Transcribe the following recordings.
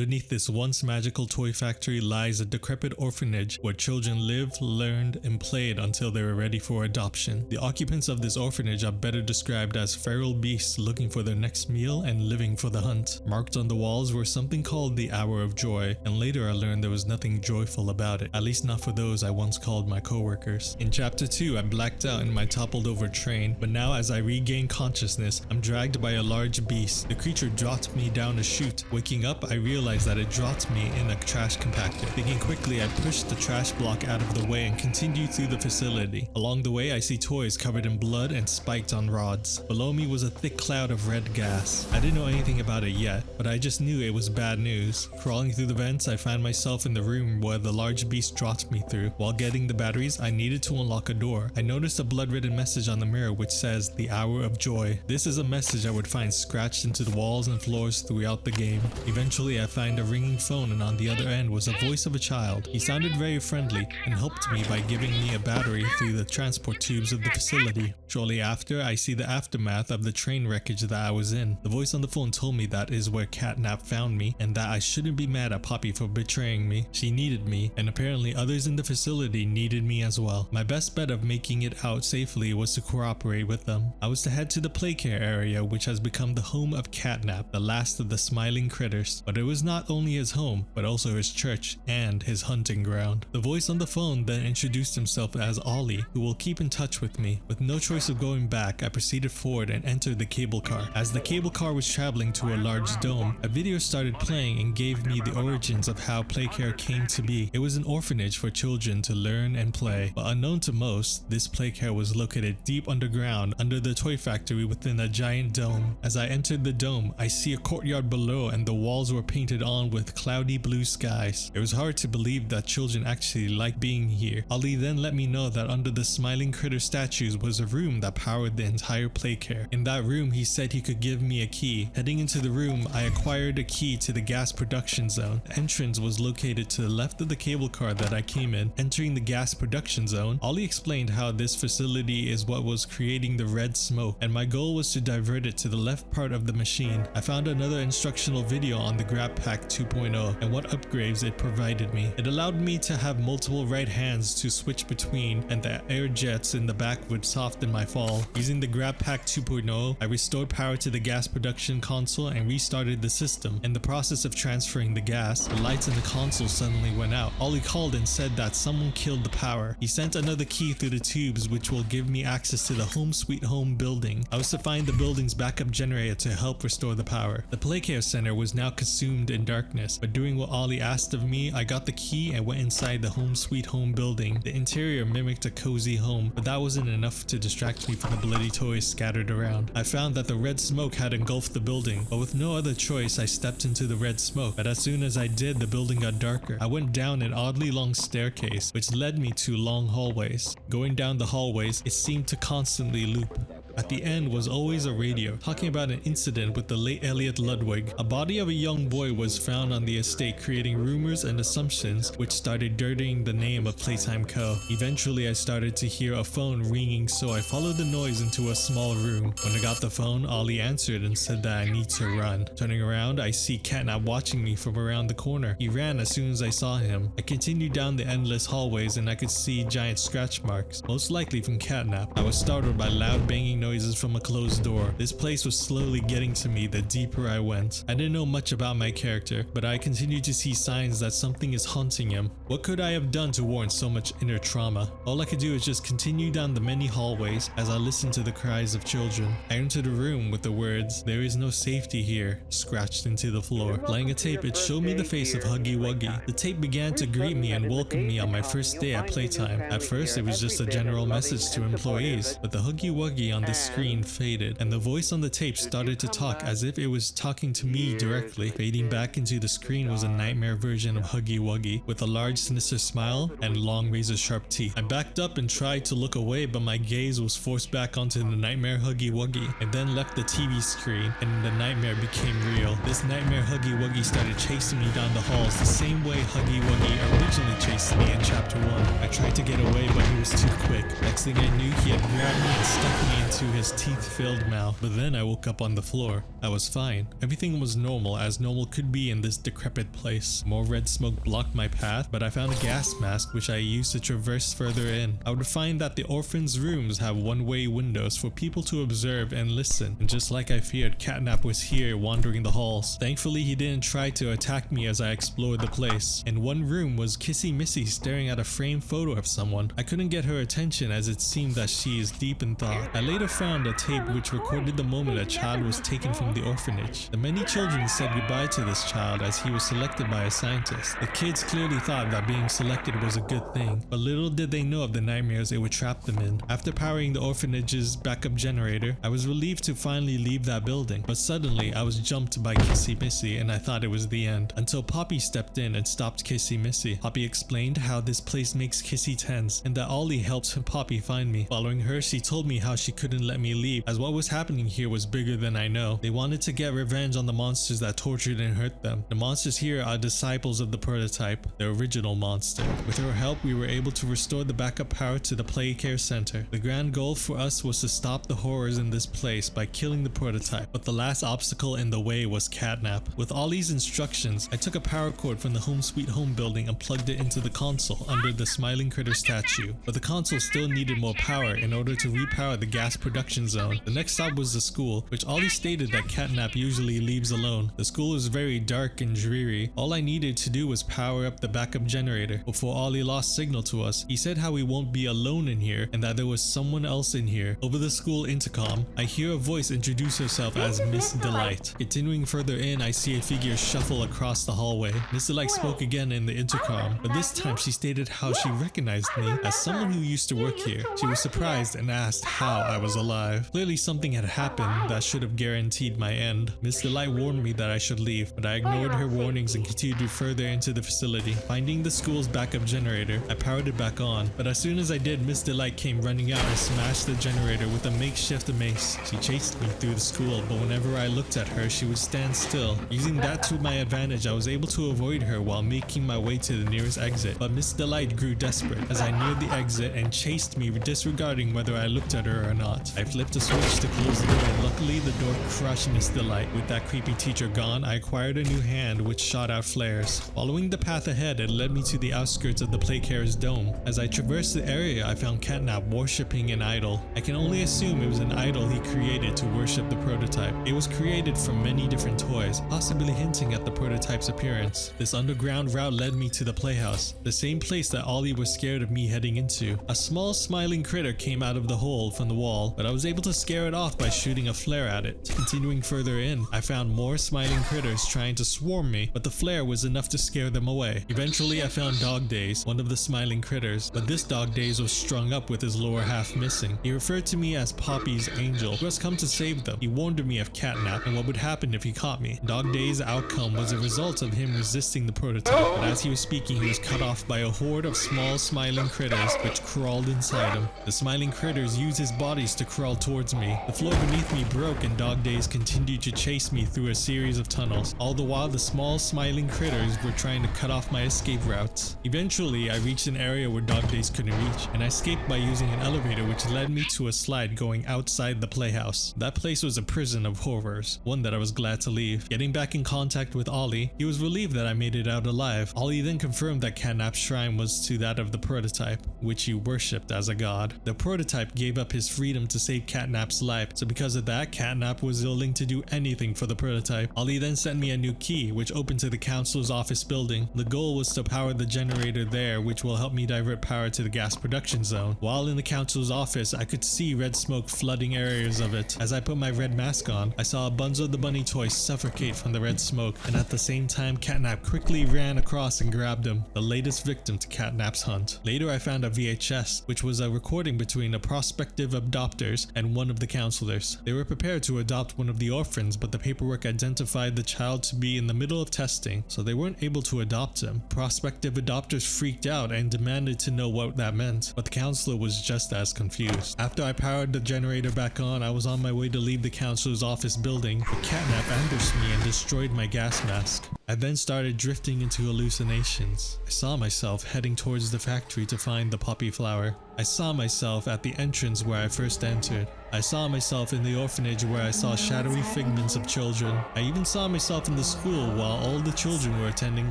Underneath this once magical toy factory lies a decrepit orphanage where children lived, learned, and played until they were ready for adoption. The occupants of this orphanage are better described as feral beasts looking for their next meal and living for the hunt. Marked on the walls were something called the Hour of Joy, and later I learned there was nothing joyful about it, at least not for those I once called my coworkers. In chapter 2, I blacked out in my toppled over train, but now as I regain consciousness, I'm dragged by a large beast. The creature dropped me down a chute. Waking up, I realized that it dropped me in a trash compactor. Thinking quickly, I pushed the trash block out of the way and continued through the facility. Along the way, I see toys covered in blood and spiked on rods. Below me was a thick cloud of red gas. I didn't know anything about it yet, but I just knew it was bad news. Crawling through the vents, I found myself in the room where the large beast dropped me through. While getting the batteries, I needed to unlock a door. I noticed a blood-ridden message on the mirror which says, "The Hour of Joy." This is a message I would find scratched into the walls and floors throughout the game. Eventually, I found a ringing phone, and on the other end was a voice of a child. He sounded very friendly and helped me by giving me a battery through the transport tubes of the facility. Shortly after, I see the aftermath of the train wreckage that I was in. The voice on the phone told me that is where Catnap found me and that I shouldn't be mad at Poppy for betraying me. She needed me, and apparently others in the facility needed me as well. My best bet of making it out safely was to cooperate with them. I was to head to the Playcare area, which has become the home of Catnap, the last of the smiling critters. But it was not only his home, but also his church and his hunting ground. The voice on the phone then introduced himself as Ollie, who will keep in touch with me. With no choice of going back, I proceeded forward and entered the cable car. As the cable car was traveling to a large dome, a video started playing and gave me the origins of how Playcare came to be. It was an orphanage for children to learn and play, but unknown to most, this Playcare was located deep underground under the toy factory within a giant dome. As I entered the dome, I see a courtyard below and the walls were painted on with cloudy blue skies. It was hard to believe that children actually liked being here. Ollie then let me know that under the smiling critter statues was a room that powered the entire Playcare. In that room, he said he could give me a key. Heading into the room, I acquired a key to the gas production zone. The entrance was located to the left of the cable car that I came in. Entering the gas production zone, Ollie explained how this facility is what was creating the red smoke, and my goal was to divert it to the left part of the machine. I found another instructional video on the Grab Pack 2.0 and what upgrades it provided me. It allowed me to have multiple right hands to switch between, and the air jets in the back would soften my fall. Using the Grab Pack 2.0, I restored power to the gas production console and restarted the system. In the process of transferring the gas, the lights in the console suddenly went out. Ollie called and said that someone killed the power. He sent another key through the tubes which will give me access to the Home Sweet Home building. I was to find the building's backup generator to help restore the power. The Playcare Center was now consumed in darkness, but doing what Ollie asked of me, I got the key and went inside the Home Sweet Home building. The interior mimicked a cozy home, but that wasn't enough to distract me from the bloody toys scattered around. I found that the red smoke had engulfed the building, but with no other choice I stepped into the red smoke. But as soon as I did, the building got darker. I went down an oddly long staircase, which led me to long hallways. Going down the hallways, it seemed to constantly loop. At the end was always a radio, talking about an incident with the late Elliot Ludwig. A body of a young boy was found on the estate, creating rumors and assumptions which started dirtying the name of Playtime Co. Eventually I started to hear a phone ringing, so I followed the noise into a small room. When I got the phone, Ollie answered and said that I need to run. Turning around, I see Catnap watching me from around the corner. He ran as soon as I saw him. I continued down the endless hallways and I could see giant scratch marks, most likely from Catnap. I was startled by loud banging noises from a closed door. This place was slowly getting to me the deeper I went. I didn't know much about my character, but I continued to see signs that something is haunting him. What could I have done to warrant so much inner trauma? All I could do is just continue down the many hallways as I listened to the cries of children. I entered a room with the words, "There is no safety here," scratched into the floor. Playing a tape, it showed me the face of Huggy Wuggy. The tape began to greet me and welcome me on my first day at Playtime. At first, it was just a general message to employees, but the Huggy Wuggy on the screen faded, and the voice on the tape started to talk as if it was talking to me directly. Fading back into the screen was a nightmare version of Huggy Wuggy, with a large sinister smile and long razor-sharp teeth. I backed up and tried to look away, but my gaze was forced back onto the nightmare Huggy Wuggy. I then left the TV screen, and the nightmare became real. This nightmare Huggy Wuggy started chasing me down the halls the same way Huggy Wuggy originally chased me in Chapter 1. I tried to get away, but he was too quick. Next thing I knew, he had grabbed me and stuck me into into his teeth-filled mouth, but then I woke up on the floor. I was fine. Everything was normal, as normal could be in this decrepit place. More red smoke blocked my path, but I found a gas mask which I used to traverse further in. I would find that the orphans' rooms have one-way windows for people to observe and listen, and just like I feared, Catnap was here wandering the halls. Thankfully, he didn't try to attack me as I explored the place. In one room was Kissy Missy staring at a framed photo of someone. I couldn't get her attention as it seemed that she is deep in thought. I later found a tape which recorded the moment a child was taken from the orphanage. The many children said goodbye to this child as he was selected by a scientist. The kids clearly thought that being selected was a good thing, but little did they know of the nightmares it would trap them in. After powering the orphanage's backup generator, I was relieved to finally leave that building, but suddenly I was jumped by Kissy Missy and I thought it was the end, until Poppy stepped in and stopped Kissy Missy. Poppy explained how this place makes Kissy tense and that Ollie helped Poppy find me. Following her, she told me how she couldn't let me leave as what was happening here was bigger than I know. They wanted to get revenge on the monsters that tortured and hurt them. The monsters here are disciples of the prototype, the original monster. With her help, we were able to restore the backup power to the Playcare center. The grand goal for us was to stop the horrors in this place by killing the prototype, but the last obstacle in the way was Catnap. With Ollie's instructions, I took a power cord from the Home Sweet Home building and plugged it into the console under the Smiling Critter statue, but the console still needed more power in order to repower the gas production zone. The next stop was the school, which Ollie stated that Catnap usually leaves alone. The school was very dark and dreary. All I needed to do was power up the backup generator. Before Ollie lost signal to us, he said how we won't be alone in here and that there was someone else in here. Over the school intercom, I hear a voice introduce herself as Miss Delight. Continuing further in, I see a figure shuffle across the hallway. Miss Delight spoke again in the intercom, but this time she stated how she recognized me as someone who used to work here. She was surprised and asked how I was alive. Clearly something had happened that should have guaranteed my end. Miss Delight warned me that I should leave, but I ignored her warnings and continued further into the facility. Finding the school's backup generator, I powered it back on, but as soon as I did, Miss Delight came running out and smashed the generator with a makeshift mace. She chased me through the school, but whenever I looked at her, she would stand still. Using that to my advantage, I was able to avoid her while making my way to the nearest exit, but Miss Delight grew desperate as I neared the exit and chased me, disregarding whether I looked at her or not. I flipped a switch to close the door and luckily the door crushed Miss Delight. With that creepy teacher gone, I acquired a new hand which shot out flares. Following the path ahead, it led me to the outskirts of the Playcare's dome. As I traversed the area, I found Catnap worshipping an idol. I can only assume it was an idol he created to worship the prototype. It was created from many different toys, possibly hinting at the prototype's appearance. This underground route led me to the playhouse, the same place that Ollie was scared of me heading into. A small smiling critter came out of the hole from the wall, but I was able to scare it off by shooting a flare at it. Continuing further in, I found more smiling critters trying to swarm me, but the flare was enough to scare them away. Eventually I found Dog Days, one of the smiling critters, but this Dog Days was strung up with his lower half missing. He referred to me as Poppy's angel, who has come to save them. He warned me of Catnap and what would happen if he caught me. Dog Days' outcome was a result of him resisting the prototype, but as he was speaking he was cut off by a horde of small smiling critters which crawled inside him. The smiling critters used his bodies to crawl towards me. The floor beneath me broke and Dog Days continued to chase me through a series of tunnels. All the while the small smiling critters were trying to cut off my escape routes. Eventually I reached an area where Dog Days couldn't reach, and I escaped by using an elevator which led me to a slide going outside the playhouse. That place was a prison of horrors, one that I was glad to leave. Getting back in contact with Ollie, he was relieved that I made it out alive. Ollie then confirmed that Catnap's shrine was to that of the prototype, which he worshipped as a god. The prototype gave up his freedom to save Catnap's life, so because of that, Catnap was willing to do anything for the prototype. Ollie then sent me a new key, which opened to the council's office building. The goal was to power the generator there, which will help me divert power to the gas production zone. While in the council's office, I could see red smoke flooding areas of it. As I put my red mask on, I saw a Bunzo the Bunny toy suffocate from the red smoke, and at the same time, Catnap quickly ran across and grabbed him, the latest victim to Catnap's hunt. Later, I found a VHS, which was a recording between the prospective adopters and one of the counselors. They were prepared to adopt one of the orphans, but the paperwork identified the child to be in the middle of testing, so they weren't able to adopt him. Prospective adopters freaked out and demanded to know what that meant, but the counselor was just as confused. After I powered the generator back on, I was on my way to leave the counselor's office building, but Catnap ambushed me and destroyed my gas mask. I then started drifting into hallucinations. I saw myself heading towards the factory to find the poppy flower. I saw myself at the entrance where I first entered. I saw myself in the orphanage where I saw shadowy figments of children. I even saw myself in the school while all the children were attending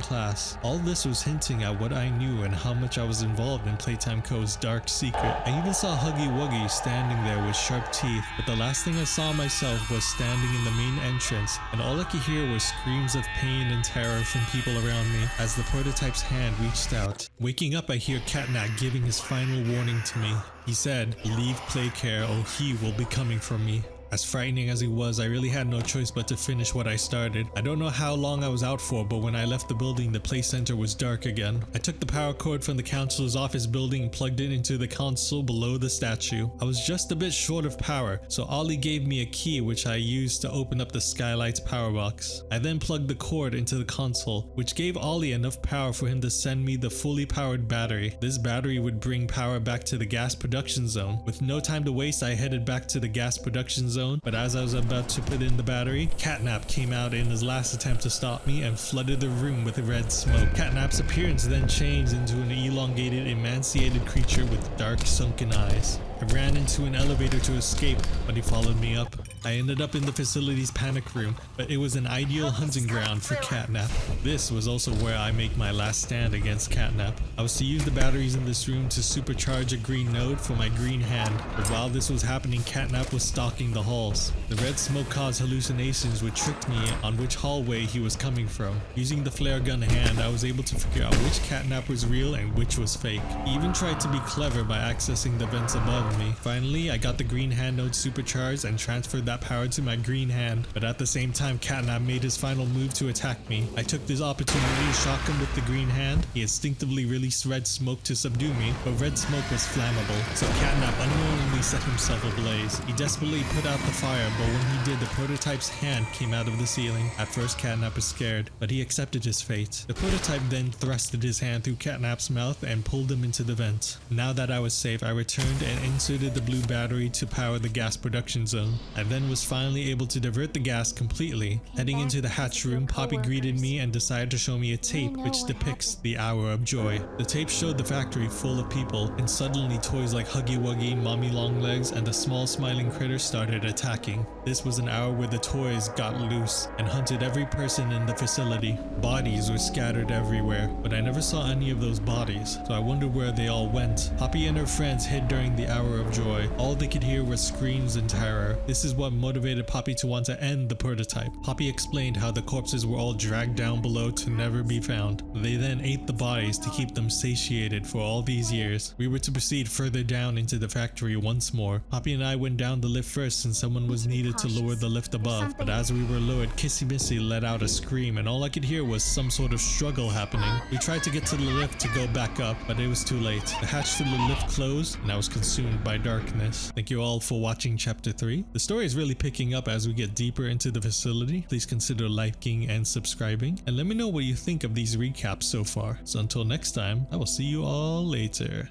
class. All this was hinting at what I knew and how much I was involved in Playtime Co.'s dark secret. I even saw Huggy Wuggy standing there with sharp teeth, but the last thing I saw myself was standing in the main entrance, and all I could hear were screams of pain and terror from people around me as the prototype's hand reached out. Waking up, I hear Catnap giving his final warning to me. He said, "Leave Playcare or he will be coming for me." As frightening as he was, I really had no choice but to finish what I started. I don't know how long I was out for, but when I left the building, the play center was dark again. I took the power cord from the counselor's office building and plugged it into the console below the statue. I was just a bit short of power, so Ollie gave me a key which I used to open up the Skylight's power box. I then plugged the cord into the console, which gave Ollie enough power for him to send me the fully powered battery. This battery would bring power back to the gas production zone. With no time to waste, I headed back to the gas production zone. But as I was about to put in the battery, Catnap came out in his last attempt to stop me and flooded the room with red smoke. Catnap's appearance then changed into an elongated, emaciated creature with dark, sunken eyes. I ran into an elevator to escape, but he followed me up. I ended up in the facility's panic room, but it was an ideal hunting ground for Catnap. This was also where I make my last stand against Catnap. I was to use the batteries in this room to supercharge a green node for my green hand, but while this was happening, Catnap was stalking the halls. The red smoke caused hallucinations which tricked me on which hallway he was coming from. Using the flare gun hand, I was able to figure out which Catnap was real and which was fake. He even tried to be clever by accessing the vents above me. Finally, I got the green hand node supercharged and transferred that power to my green hand, but at the same time Catnap made his final move to attack me. I took this opportunity to shock him with the green hand. He instinctively released red smoke to subdue me, but red smoke was flammable, so Catnap unknowingly set himself ablaze. He desperately put out the fire, but when he did, the prototype's hand came out of the ceiling. At first, Catnap was scared, but he accepted his fate. The prototype then thrusted his hand through Catnap's mouth and pulled him into the vent. Now that I was safe, I returned and inserted the blue battery to power the gas production zone. I then was finally able to divert the gas completely. Heading into the hatch room, Poppy greeted me and decided to show me a tape which depicts the hour of joy. The tape showed the factory full of people, and suddenly toys like Huggy Wuggy, Mommy Longlegs, and the small smiling critter started attacking. This was an hour where the toys got loose and hunted every person in the facility. Bodies were scattered everywhere, but I never saw any of those bodies, so I wondered where they all went. Poppy and her friends hid during the hour of joy. All they could hear were screams and terror. This is what motivated Poppy to want to end the prototype. Poppy explained how the corpses were all dragged down below to never be found. They then ate the bodies to keep them satiated for all these years. We were to proceed further down into the factory once more. Poppy and I went down the lift first since someone was needed to lower the lift above, but as we were lowered, Kissy Missy let out a scream and all I could hear was some sort of struggle happening. We tried to get to the lift to go back up, but it was too late. The hatch to the lift closed and I was consumed by darkness. Thank you all for watching chapter 3. The story is really picking up as we get deeper into the facility. Please consider liking and subscribing, and let me know what you think of these recaps so far. So until next time, I will see you all later.